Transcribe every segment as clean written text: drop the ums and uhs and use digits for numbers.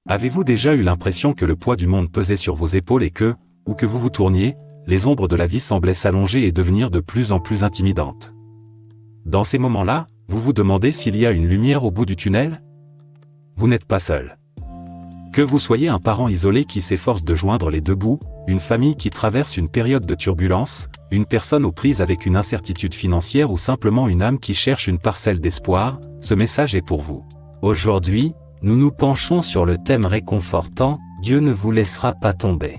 Avez-vous déjà eu l'impression que le poids du monde pesait sur vos épaules et que, où que vous vous tourniez, les ombres de la vie semblaient s'allonger et devenir de plus en plus intimidantes? Dans ces moments-là, vous vous demandez s'il y a une lumière au bout du tunnel? Vous n'êtes pas seul. Que vous soyez un parent isolé qui s'efforce de joindre les deux bouts, une famille qui traverse une période de turbulence, une personne aux prises avec une incertitude financière ou simplement une âme qui cherche une parcelle d'espoir, ce message est pour vous. Aujourd'hui, nous nous penchons sur le thème réconfortant, Dieu ne vous laissera pas tomber.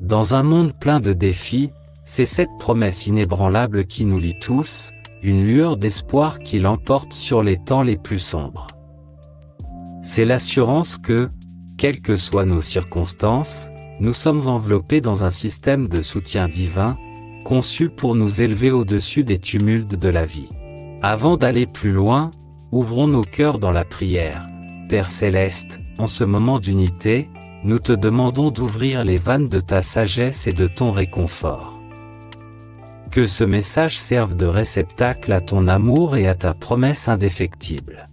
Dans un monde plein de défis, c'est cette promesse inébranlable qui nous lie tous, une lueur d'espoir qui l'emporte sur les temps les plus sombres. C'est l'assurance que, quelles que soient nos circonstances, nous sommes enveloppés dans un système de soutien divin, conçu pour nous élever au-dessus des tumultes de la vie. Avant d'aller plus loin, ouvrons nos cœurs dans la prière. Père Céleste, en ce moment d'unité, nous te demandons d'ouvrir les vannes de ta sagesse et de ton réconfort. Que ce message serve de réceptacle à ton amour et à ta promesse indéfectible.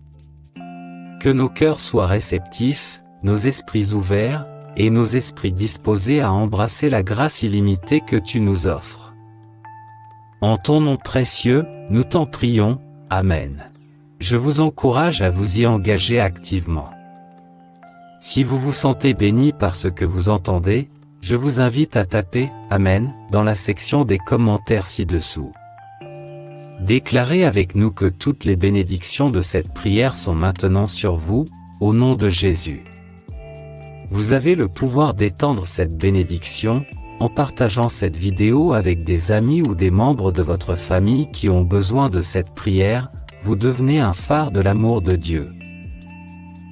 Que nos cœurs soient réceptifs, nos esprits ouverts, et nos esprits disposés à embrasser la grâce illimitée que tu nous offres. En ton nom précieux, nous t'en prions, Amen. Je vous encourage à vous y engager activement. Si vous vous sentez béni par ce que vous entendez, je vous invite à taper « Amen » dans la section des commentaires ci-dessous. Déclarez avec nous que toutes les bénédictions de cette prière sont maintenant sur vous, au nom de Jésus. Vous avez le pouvoir d'étendre cette bénédiction, en partageant cette vidéo avec des amis ou des membres de votre famille qui ont besoin de cette prière. Vous devenez un phare de l'amour de Dieu.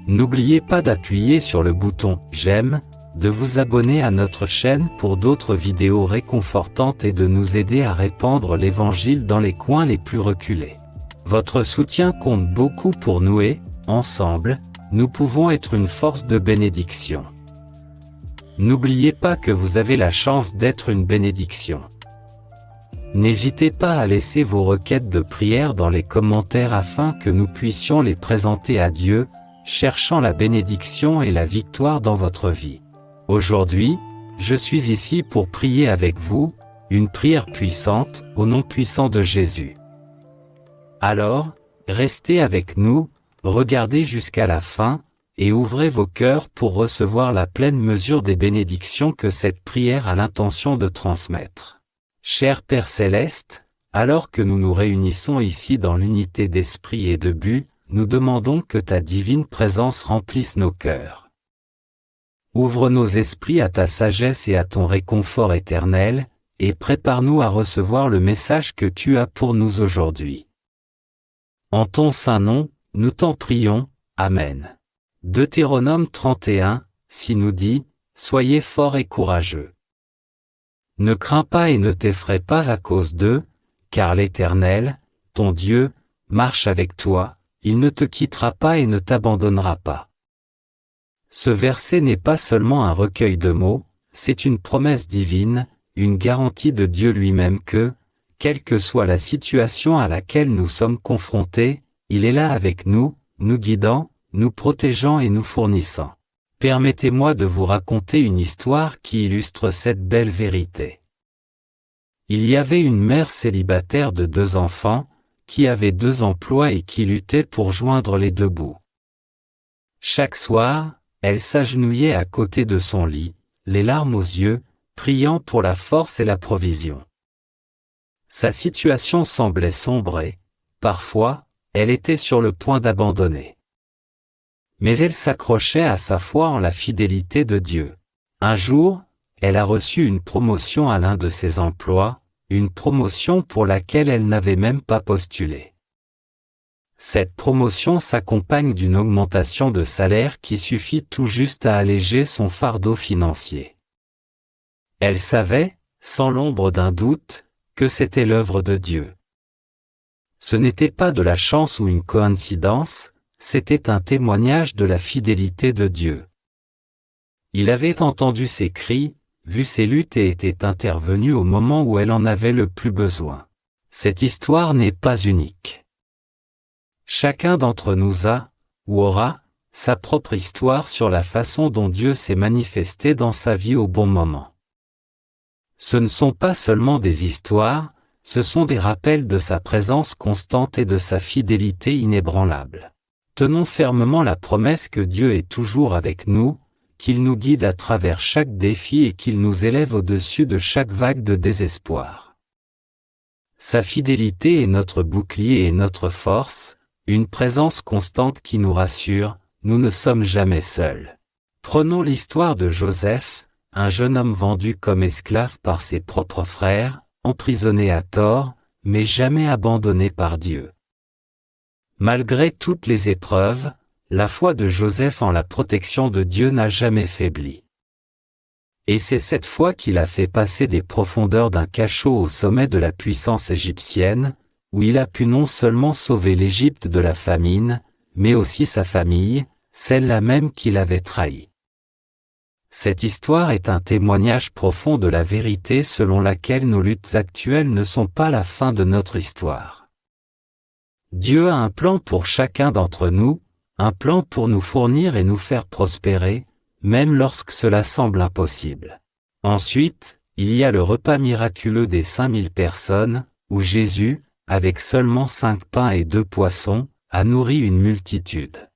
N'oubliez pas d'appuyer sur le bouton « J'aime », de vous abonner à notre chaîne pour d'autres vidéos réconfortantes et de nous aider à répandre l'Évangile dans les coins les plus reculés. Votre soutien compte beaucoup pour nous et, ensemble, nous pouvons être une force de bénédiction. N'oubliez pas que vous avez la chance d'être une bénédiction. N'hésitez pas à laisser vos requêtes de prière dans les commentaires afin que nous puissions les présenter à Dieu, cherchant la bénédiction et la victoire dans votre vie. Aujourd'hui, je suis ici pour prier avec vous, une prière puissante, au nom puissant de Jésus. Alors, restez avec nous, regardez jusqu'à la fin, et ouvrez vos cœurs pour recevoir la pleine mesure des bénédictions que cette prière a l'intention de transmettre. Cher Père Céleste, alors que nous nous réunissons ici dans l'unité d'esprit et de but, nous demandons que ta divine présence remplisse nos cœurs. Ouvre nos esprits à ta sagesse et à ton réconfort éternel, et prépare-nous à recevoir le message que tu as pour nous aujourd'hui. En ton saint nom, nous t'en prions, Amen. Deutéronome 31, 6 nous dit, « Soyez forts et courageux. Ne crains pas et ne t'effraie pas à cause d'eux, car l'Éternel, ton Dieu, marche avec toi, il ne te quittera pas et ne t'abandonnera pas. » Ce verset n'est pas seulement un recueil de mots, c'est une promesse divine, une garantie de Dieu lui-même que, quelle que soit la situation à laquelle nous sommes confrontés, il est là avec nous, nous guidant, nous protégeant et nous fournissant. Permettez-moi de vous raconter une histoire qui illustre cette belle vérité. Il y avait une mère célibataire de 2 enfants, qui avait 2 emplois et qui luttait pour joindre les 2 bouts. Chaque soir, elle s'agenouillait à côté de son lit, les larmes aux yeux, priant pour la force et la provision. Sa situation semblait sombre et, parfois, elle était sur le point d'abandonner. Mais elle s'accrochait à sa foi en la fidélité de Dieu. Un jour, elle a reçu une promotion à l'un de ses emplois, une promotion pour laquelle elle n'avait même pas postulé. Cette promotion s'accompagne d'une augmentation de salaire qui suffit tout juste à alléger son fardeau financier. Elle savait, sans l'ombre d'un doute, que c'était l'œuvre de Dieu. Ce n'était pas de la chance ou une coïncidence, c'était un témoignage de la fidélité de Dieu. Il avait entendu ses cris, vu ses luttes et était intervenu au moment où elle en avait le plus besoin. Cette histoire n'est pas unique. Chacun d'entre nous a, ou aura, sa propre histoire sur la façon dont Dieu s'est manifesté dans sa vie au bon moment. Ce ne sont pas seulement des histoires, ce sont des rappels de sa présence constante et de sa fidélité inébranlable. Tenons fermement la promesse que Dieu est toujours avec nous, qu'il nous guide à travers chaque défi et qu'il nous élève au-dessus de chaque vague de désespoir. Sa fidélité est notre bouclier et notre force, une présence constante qui nous rassure, nous ne sommes jamais seuls. Prenons l'histoire de Joseph, un jeune homme vendu comme esclave par ses propres frères, emprisonné à tort, mais jamais abandonné par Dieu. Malgré toutes les épreuves, la foi de Joseph en la protection de Dieu n'a jamais faibli. Et c'est cette foi qui l'a fait passer des profondeurs d'un cachot au sommet de la puissance égyptienne, où il a pu non seulement sauver l'Égypte de la famine, mais aussi sa famille, celle-là même qu'il avait trahie. Cette histoire est un témoignage profond de la vérité selon laquelle nos luttes actuelles ne sont pas la fin de notre histoire. Dieu a un plan pour chacun d'entre nous, un plan pour nous fournir et nous faire prospérer, même lorsque cela semble impossible. Ensuite, il y a le repas miraculeux des 5000 personnes, où Jésus, avec seulement 5 pains et 2 poissons, a nourri une multitude.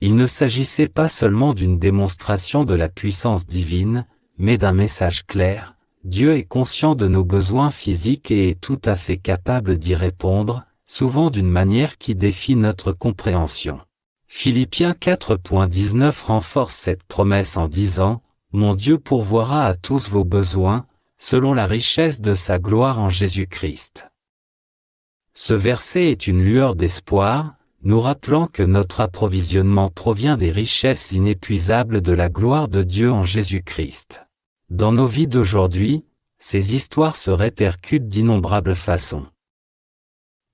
Il ne s'agissait pas seulement d'une démonstration de la puissance divine, mais d'un message clair. Dieu est conscient de nos besoins physiques et est tout à fait capable d'y répondre, souvent d'une manière qui défie notre compréhension. Philippiens 4.19 renforce cette promesse en disant « Mon Dieu pourvoira à tous vos besoins, selon la richesse de sa gloire en Jésus-Christ. » Ce verset est une lueur d'espoir, nous rappelant que notre approvisionnement provient des richesses inépuisables de la gloire de Dieu en Jésus-Christ. Dans nos vies d'aujourd'hui, ces histoires se répercutent d'innombrables façons.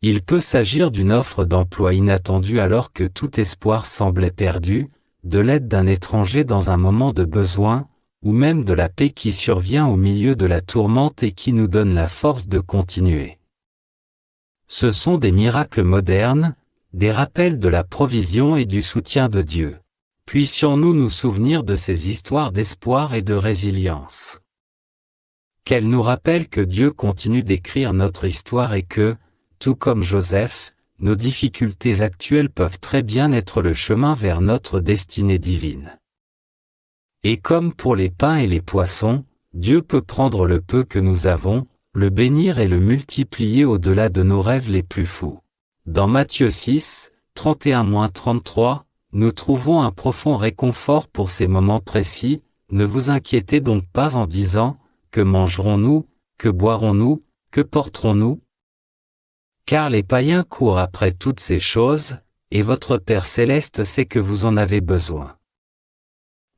Il peut s'agir d'une offre d'emploi inattendue alors que tout espoir semblait perdu, de l'aide d'un étranger dans un moment de besoin, ou même de la paix qui survient au milieu de la tourmente et qui nous donne la force de continuer. Ce sont des miracles modernes, des rappels de la provision et du soutien de Dieu. Puissions-nous nous souvenir de ces histoires d'espoir et de résilience. Qu'elles nous rappellent que Dieu continue d'écrire notre histoire et que, tout comme Joseph, nos difficultés actuelles peuvent très bien être le chemin vers notre destinée divine. Et comme pour les pains et les poissons, Dieu peut prendre le peu que nous avons, le bénir et le multiplier au-delà de nos rêves les plus fous. Dans Matthieu 6, 31-33, nous trouvons un profond réconfort pour ces moments précis. Ne vous inquiétez donc pas en disant « Que mangerons-nous, que boirons-nous, que porterons-nous » Car les païens courent après toutes ces choses, et votre Père céleste sait que vous en avez besoin.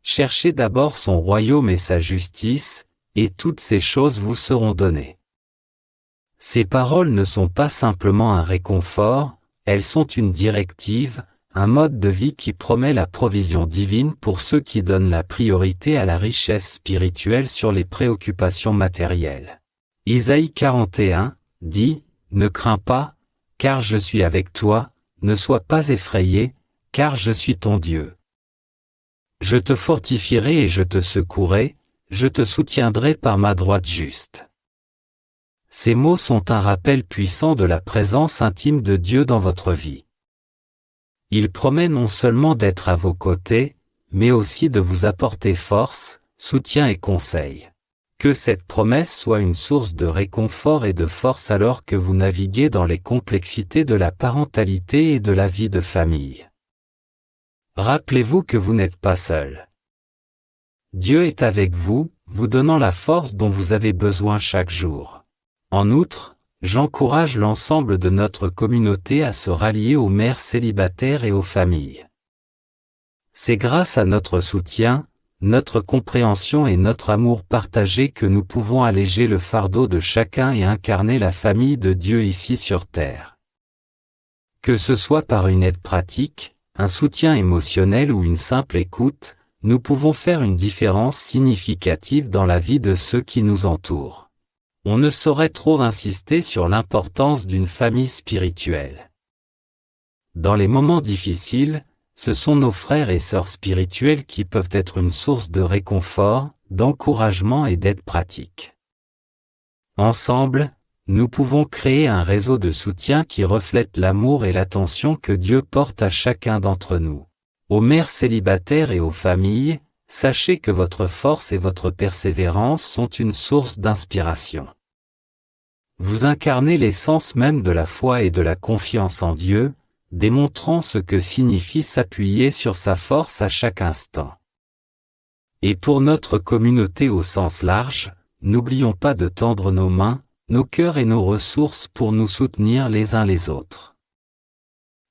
Cherchez d'abord son royaume et sa justice, et toutes ces choses vous seront données. Ces paroles ne sont pas simplement un réconfort, elles sont une directive, un mode de vie qui promet la provision divine pour ceux qui donnent la priorité à la richesse spirituelle sur les préoccupations matérielles. Isaïe 41, dit, « Ne crains pas, car je suis avec toi, ne sois pas effrayé, car je suis ton Dieu. Je te fortifierai et je te secouerai, je te soutiendrai par ma droite juste. » Ces mots sont un rappel puissant de la présence intime de Dieu dans votre vie. Il promet non seulement d'être à vos côtés, mais aussi de vous apporter force, soutien et conseil. Que cette promesse soit une source de réconfort et de force alors que vous naviguez dans les complexités de la parentalité et de la vie de famille. Rappelez-vous que vous n'êtes pas seul. Dieu est avec vous, vous donnant la force dont vous avez besoin chaque jour. En outre, j'encourage l'ensemble de notre communauté à se rallier aux mères célibataires et aux familles. C'est grâce à notre soutien, notre compréhension et notre amour partagé que nous pouvons alléger le fardeau de chacun et incarner la famille de Dieu ici sur terre. Que ce soit par une aide pratique, un soutien émotionnel ou une simple écoute, nous pouvons faire une différence significative dans la vie de ceux qui nous entourent. On ne saurait trop insister sur l'importance d'une famille spirituelle. Dans les moments difficiles, ce sont nos frères et sœurs spirituels qui peuvent être une source de réconfort, d'encouragement et d'aide pratique. Ensemble, nous pouvons créer un réseau de soutien qui reflète l'amour et l'attention que Dieu porte à chacun d'entre nous. Aux mères célibataires et aux familles, sachez que votre force et votre persévérance sont une source d'inspiration. Vous incarnez l'essence même de la foi et de la confiance en Dieu, démontrant ce que signifie s'appuyer sur sa force à chaque instant. Et pour notre communauté au sens large, n'oublions pas de tendre nos mains, nos cœurs et nos ressources pour nous soutenir les uns les autres.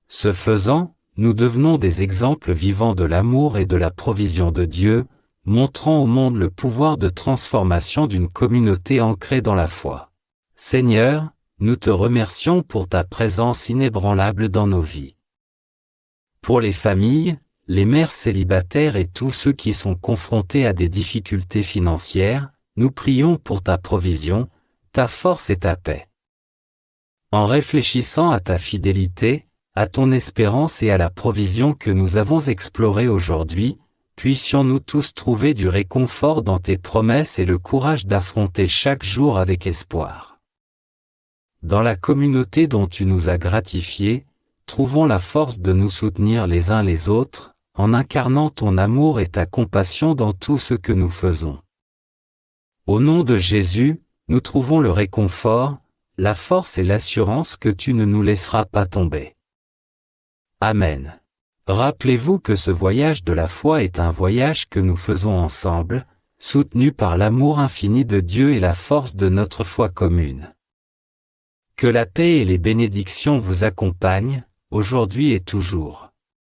Ce faisant, nous devenons des exemples vivants de l'amour et de la provision de Dieu, montrant au monde le pouvoir de transformation d'une communauté ancrée dans la foi. Seigneur, nous te remercions pour ta présence inébranlable dans nos vies. Pour les familles, les mères célibataires et tous ceux qui sont confrontés à des difficultés financières, nous prions pour ta provision, ta force et ta paix. En réfléchissant à ta fidélité, à ton espérance et à la provision que nous avons explorée aujourd'hui, puissions-nous tous trouver du réconfort dans tes promesses et le courage d'affronter chaque jour avec espoir. Dans la communauté dont tu nous as gratifiés, trouvons la force de nous soutenir les uns les autres, en incarnant ton amour et ta compassion dans tout ce que nous faisons. Au nom de Jésus, nous trouvons le réconfort, la force et l'assurance que tu ne nous laisseras pas tomber. Amen. Rappelez-vous que ce voyage de la foi est un voyage que nous faisons ensemble, soutenu par l'amour infini de Dieu et la force de notre foi commune. Que la paix et les bénédictions vous accompagnent, aujourd'hui et toujours.